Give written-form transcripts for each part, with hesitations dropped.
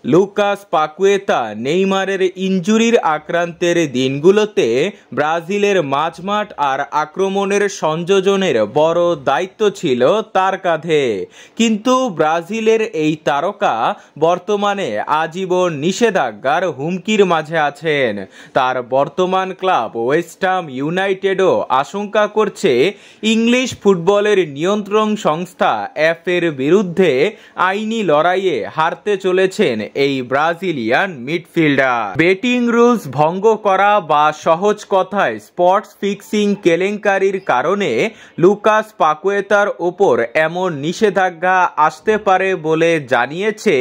Lucas Paqueta নেইমারের ইনজুরির আক্রান্তের দিনগুলোতে ব্রাজিলের মাঝমাঠ আর আক্রমণের সংযোজনের বড় দায়িত্ব ছিল তার কাঁধে। কিন্তু ব্রাজিলের এই তারকা বর্তমানে আজীবন নিষেধাজ্ঞার হুমকির মাঝে আছেন। তার বর্তমান ক্লাব ওয়েস্ট হাম ইউনাইটেডও আশঙ্কা করছে ইংলিশ ফুটবলের নিয়ন্ত্রণ সংস্থা এফ-এর বিরুদ্ধে আইনি লড়াইয়ে হারতে চলেছেন এই ব্রাজিলিয়ান মিডফিল্ডার। বেটিং রুলস ভঙ্গ করা বা সহজ কথায় স্পট ফিক্সিং কেলেঙ্কারির কারণে লুকাস পাকুয়েতার ওপর এমন নিষেধাজ্ঞা আসতে পারে বলে জানিয়েছে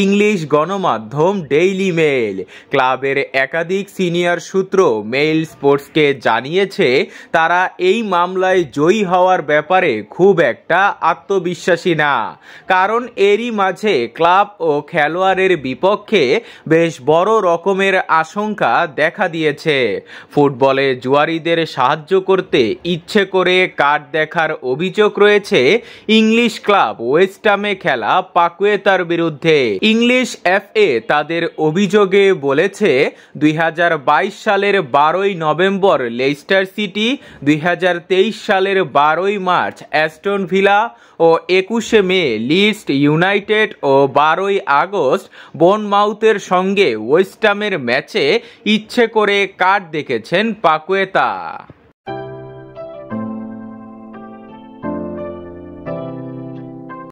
ইংলিশ গণমাধ্যম ডেইলি মেইল। ক্লাবের একাধিক সিনিয়র সূত্র মেইল স্পোর্টসকে জানিয়েছে তারা এই মামলায় জয়ী হওয়ার ব্যাপারে খুব একটা আত্মবিশ্বাসী না, কারণ এরই মাঝে ক্লাব ও খেলোয়াড়ের বিপক্ষে বেশ বড় রকমের আশঙ্কা দেখা দিয়েছে। ফুটবলে জুয়ারিদের সাহায্য করতে ইচ্ছে করে কার্ড দেখার অভিযোগ রয়েছে ইংলিশ ক্লাব ওয়েস্ট হামে খেলা পাকুয়েতার বিরুদ্ধে। ইংলিশ এফ-এ তাদের অভিযোগে বলেছে 2022 সালের 12ই নভেম্বর লেস্টার সিটি, 2023 সালের 12ই মার্চ অ্যাস্টন ভিলা ও 21শে মে লিডস ইউনাইটেড ও 12ই আগস্ট বোর্নমাউথের সঙ্গে ওয়েস্ট হামের ম্যাচে ইচ্ছে করে কার্ড দেখেছেন পাকুয়েতা।